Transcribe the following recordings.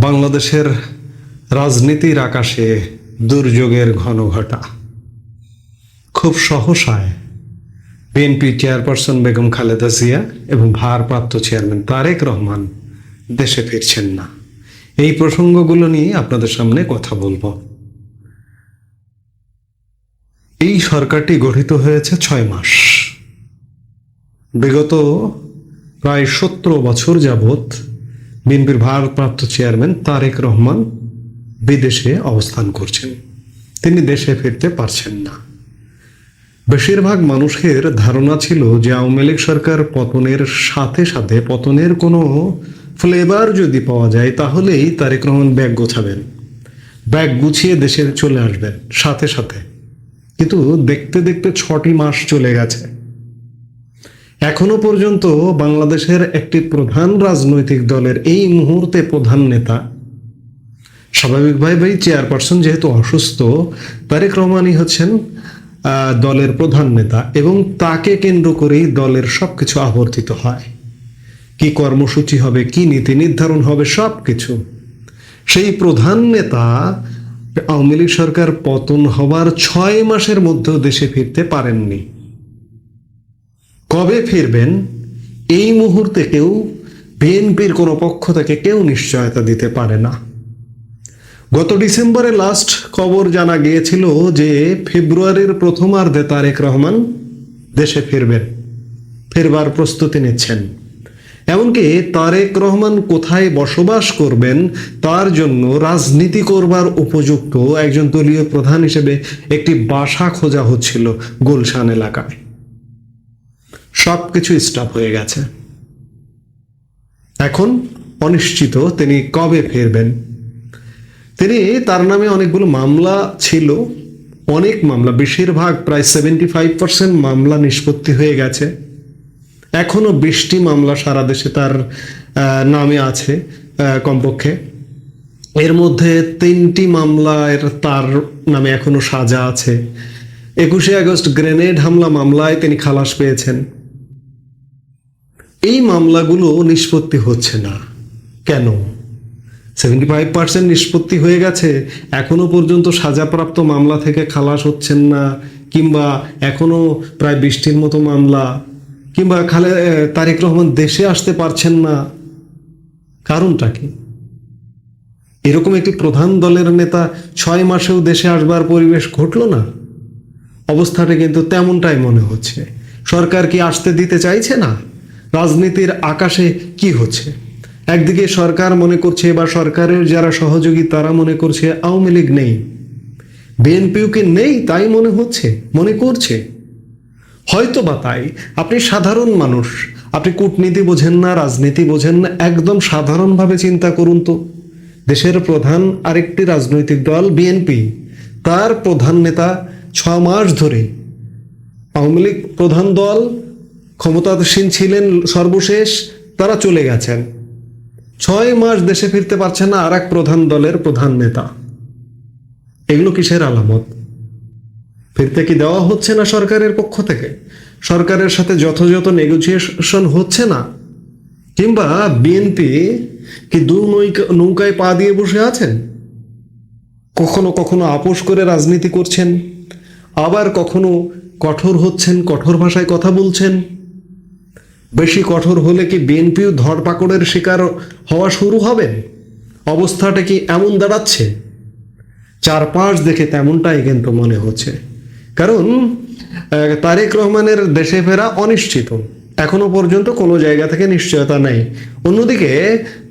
বাংলাদেশের রাজনীতির আকাশে দুর্যোগের ঘনঘটা। খুব সহসায় বিএনপি চেয়ারপারসন বেগম খালেদা জিয়া এবং ভারপ্রাপ্ত চেয়ারম্যান তারেক রহমান দেশে ফিরছেন না। এই প্রসঙ্গগুলো নিয়ে আপনাদের সামনে কথা বলবো। এই সরকারটি গঠিত হয়েছে 6 মাস। বিগত প্রায় 17 বছর যাবৎ বিএনপির ভারপ্রাপ্ত চেয়ারম্যান তারেক রহমান বিদেশে অবস্থান করছেন। তিনি দেশে ফিরতে পারছেন না। বেশিরভাগ মানুষের ধারণা ছিল যে আওয়ামী লীগ সরকার পতনের সাথে সাথে পতনের কোনো ফ্লেভার যদি পাওয়া যায় তাহলেই তারেক রহমান ব্যাগ গোছাবেন, ব্যাগ গুছিয়ে দেশে চলে আসবেন সাথে সাথে। কিন্তু দেখতে দেখতে 6টি মাস চলে গেছে। এখনো পর্যন্ত বাংলাদেশের একটি প্রধান রাজনৈতিক দলের এই মুহূর্তে প্রধান নেতা, স্বাভাবিকভাবেই চেয়ারপারসন যেহেতু অসুস্থ, তারেক রহমানই হচ্ছেন দলের প্রধান নেতা এবং তাকে কেন্দ্র করেই দলের সবকিছু আবর্তিত হয়। কি কর্মসূচি হবে, কি নীতি নির্ধারণ হবে, সবকিছু। সেই প্রধান নেতা আওয়ামী লীগ সরকার পতন হবার 6 মাসের মধ্যেও দেশে ফিরতে পারেননি। কবে ফিরবেন এই মুহূর্তে কেউ, বিএনপির কোনো পক্ষ থেকে কেউ নিশ্চয়তা দিতে পারে না। গত ডিসেম্বরে লাস্ট খবর জানা গিয়েছিল যে ফেব্রুয়ারির প্রথমার্ধে তারেক রহমান দেশে ফিরবেন, ফেরবার প্রস্তুতি নিচ্ছেন। এমনকি তারেক রহমান কোথায় বসবাস করবেন তার জন্য রাজনীতি করবার উপযুক্ত একজন দলীয় প্রধান হিসেবে একটি বাসা খোঁজা হচ্ছিল গুলশান এলাকায়। সবকিছু স্টপ হয়ে গেছে। এখন অনিশ্চিত তিনি কবে ফিরবেন। তার নামে অনেকগুলো মামলা ছিল, অনেক মামলা, বেশিরভাগ প্রায় 75% মামলা নিষ্পত্তি হয়ে গেছে। এখনো 20টি মামলা সারা দেশে তার নামে আছে কমপক্ষে। এর মধ্যে 3টি মামলার তার নামে এখনো সাজা আছে। 21শে আগস্ট গ্রেনেড হামলা মামলায় তিনি খালাস পেয়েছেন। এই মামলাগুলো নিষ্পত্তি হচ্ছে না কেন? 75% নিষ্পত্তি হয়ে গেছে, এখনো পর্যন্ত সাজাপ্রাপ্ত মামলা থেকে খালাস হচ্ছেন না, কিংবা এখনো প্রায় 20টির মতো মামলা, কিংবা তারেক রহমান দেশে আসতে পারছেন না। কারণটা কি? এরকম একটি প্রধান দলের নেতা 6 মাসেও দেশে আসবার পরিবেশ ঘটল না। অবস্থাটা কিন্তু তেমনটাই মনে হচ্ছে। সরকার কি আসতে দিতে চাইছে না? রাজনীতির আকাশে কি হচ্ছে? একদিকে সরকার মনে করছে বা সরকারের যারা সহযোগী তারা মনে করছে আওয়ামী লীগ নেই, বিএনপিও কি নেই তাই মনে করছে হয়তো বা তাই। আপনি সাধারণ মানুষ, আপনি কূটনীতি বোঝেন না, রাজনীতি বোঝেন না, একদম সাধারণভাবে চিন্তা করুন তো। দেশের প্রধান আরেকটি রাজনৈতিক দল বিএনপি, তার প্রধান নেতা 6 মাস ধরে, আওয়ামী লীগ প্রধান দল ক্ষমতাসীন ছিলেন সর্বশেষ, তারা চলে গেছেন, 6 মাস দেশে ফিরতে পারছেন না আর এক প্রধান দলের প্রধান নেতা। এগুলো কিসের আলামত? ফিরতে কি দেওয়া হচ্ছে না সরকারের পক্ষ থেকে? সরকারের সাথে যথাযথ নেগোসিয়েশন হচ্ছে না? কিংবা বিএনপি কি নৌকায় পা দিয়ে বসে আছেন? কখনো কখনো আপোষ করে রাজনীতি করছেন, আবার কখনো কঠোর হচ্ছেন, কঠোর ভাষায় কথা বলছেন। বেশি কঠোর হলে কি বিএনপিও ধরপাকড়ের শিকার হওয়া শুরু হবে? অবস্থাটা কি এমন দাঁড়াচ্ছে? চারপাশ দেখে তেমনটাই কিন্তু মনে হচ্ছে। কারণ তারেক রহমানের দেশে ফেরা অনিশ্চিত, এখনো পর্যন্ত কোনো জায়গা থেকে নিশ্চয়তা নেই। অন্যদিকে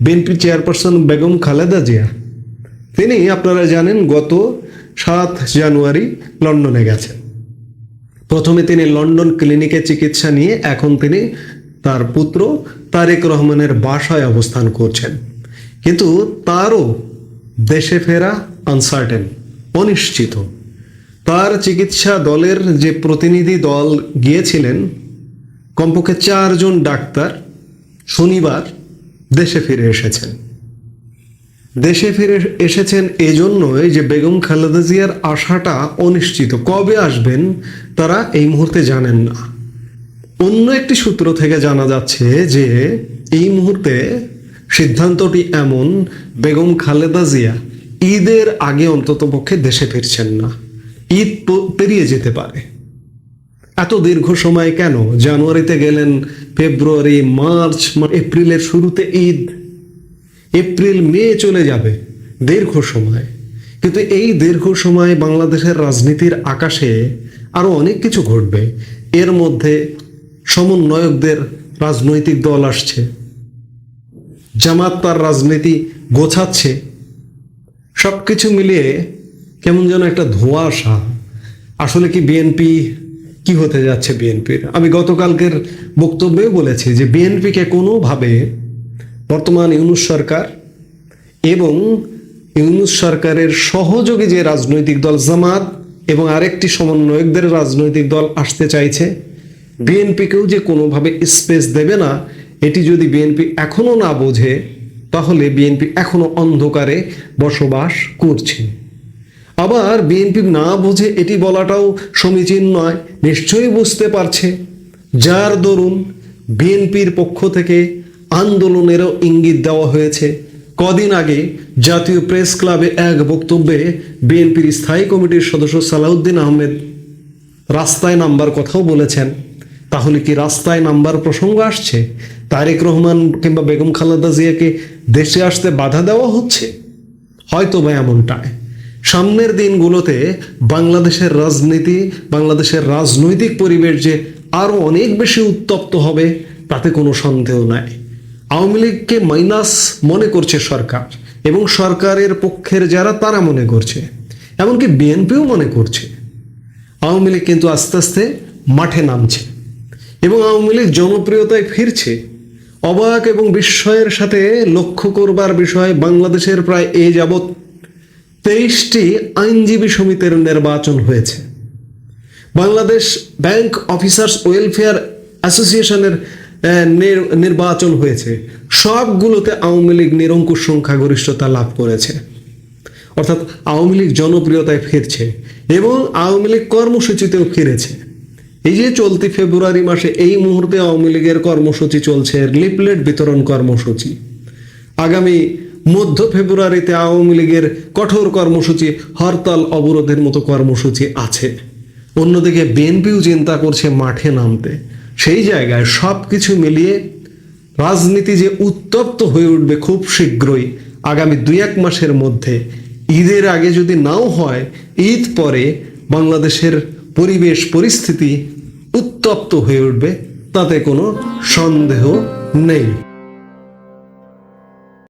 বিএনপি চেয়ারপারসন বেগম খালেদা জিয়া, তিনি আপনারা জানেন গত 7 জানুয়ারি লন্ডনে গেছেন। প্রথমে তিনি লন্ডন ক্লিনিকে চিকিৎসা নিয়ে এখন তিনি তার পুত্র তারেক রহমানের বাসায় অবস্থান করছেন। কিন্তু তারও দেশে ফেরা আনসার্টেন, অনিশ্চিত। তার চিকিৎসা দলের যে প্রতিনিধি দল গিয়েছিলেন, কমপক্ষে 4 জন ডাক্তার শনিবার দেশে ফিরে এসেছেন। দেশে ফিরে এসেছেন এজন্যই যে বেগম খালেদা জিয়ার আশাটা অনিশ্চিত। কবে আসবেন তারা এই মুহূর্তে জানেন না। অন্য একটি সূত্র থেকে জানা যাচ্ছে যে এই মুহূর্তে সিদ্ধান্তটি এমন, বেগম খালেদা জিয়া ঈদের আগে অন্ততপক্ষে দেশে ফিরছেন না। ঈদ পেরিয়ে যেতে পারে। এত দীর্ঘ সময় কেন? জানুয়ারিতে গেলেন, ফেব্রুয়ারি, মার্চ, এপ্রিলের শুরুতে ঈদ, এপ্রিল, মে চলে যাবে, দীর্ঘ সময়। কিন্তু এই দীর্ঘ সময় বাংলাদেশের রাজনীতির আকাশে আরো অনেক কিছু ঘটবে। এর মধ্যে সমন্বয়কদের রাজনৈতিক দল আসছে, জামাত তার রাজনীতি গোছাচ্ছে, সবকিছু মিলিয়ে কেমন যেন একটা ধোঁয়াশা। আসলে কি বিএনপি কি হতে যাচ্ছে? বিএনপির আমি গতকালকের বক্তব্যে বলেছি যে বিএনপিকে কোনোভাবে বর্তমান ইউনূস সরকার এবং ইউনূস সরকারের সহযোগী যে রাজনৈতিক দল জামাত এবং আরেকটি সমন্বয়কদের রাজনৈতিক দল আসতে চাইছে, বিএনপিকেও যে কোনোভাবে স্পেস দেবে না, এটি যদি বিএনপি এখনো না বোঝে, তাহলে বিএনপি এখনো অন্ধকারে বসবাস করছে। আবার বিএনপি না বুঝে এটি বলাটাও সমীচীন নয়, নিশ্চয়ই বুঝতে পারছে, যার দরুন বিএনপির পক্ষ থেকে আন্দোলনেরও ইঙ্গিত দেওয়া হয়েছে। কদিন আগে জাতীয় প্রেস ক্লাবে এক বক্তব্যে বিএনপির স্থায়ী কমিটির সদস্য সালাউদ্দিন আহমেদ রাস্তায় নামবার কথাও বলেছেন। তাহলে কি রাস্তায় নামবার প্রসঙ্গ আসছে? তারেক রহমান কিংবা বেগম খালেদা জিয়াকে দেশে আসতে বাধা দেওয়া হচ্ছে? হয়তো বা এমনটাই। সামনের দিনগুলোতে বাংলাদেশের রাজনীতি, বাংলাদেশের রাজনৈতিক পরিবেশ যে আরো অনেক বেশি উত্তপ্ত হবে, তাতে কোনো সন্দেহ নাই। আওয়ামী লীগকে মাইনাস মনে করছে সরকার, এবং সরকারের পক্ষের যারা তারা মনে করছে, এমনকি বিএনপিও মনে করছে। আওয়ামী লীগ কিন্তু আস্তে আস্তে মাঠে নামছে এবং আওয়ামী লীগ জনপ্রিয়তায় ফিরছে। অবাক এবং বিস্ময়ের সাথে লক্ষ্য করবার বিষয়, বাংলাদেশের প্রায় এ যাবৎ 23টি আইনজীবী সমিতির নির্বাচন হয়েছে। বাংলাদেশ ব্যাংক অফিসার্স ওয়েলফেয়ার অ্যাসোসিয়েশনের নির্বাচন হয়েছে। সবগুলোতে আওয়ামী লীগ নিরঙ্কুশ সংখ্যাগরিষ্ঠতা লাভ করেছে। অর্থাৎ আওয়ামী লীগ জনপ্রিয়তায় ফিরছে এবং আওয়ামী লীগ কর্মসূচিতেও ফিরেছে। এই যে চলতি ফেব্রুয়ারি মাসে এই মুহূর্তে আওয়ামী লীগের কর্মসূচি চলছে, লিফলেট বিতরণ কর্মসূচি। আগামী মধ্য ফেব্রুয়ারিতে আওয়ামী লীগের কঠোর কর্মসূচি, হরতাল অবরোধের মতো কর্মসূচি আছে। অন্যদিকে বিএনপিও চিন্তা করছে মাঠে নামতে। সেই জায়গায় সব কিছু মিলিয়ে রাজনীতি যে উত্তপ্ত হয়ে উঠবে খুব শীঘ্রই, আগামী 2-1 মাসের মধ্যে। ঈদের আগে যদি নাও হয়, ঈদ পরে বাংলাদেশের পরিবেশ পরিস্থিতি উত্তপ্ত হয়ে উঠবে, তাতে কোনো সন্দেহ নেই।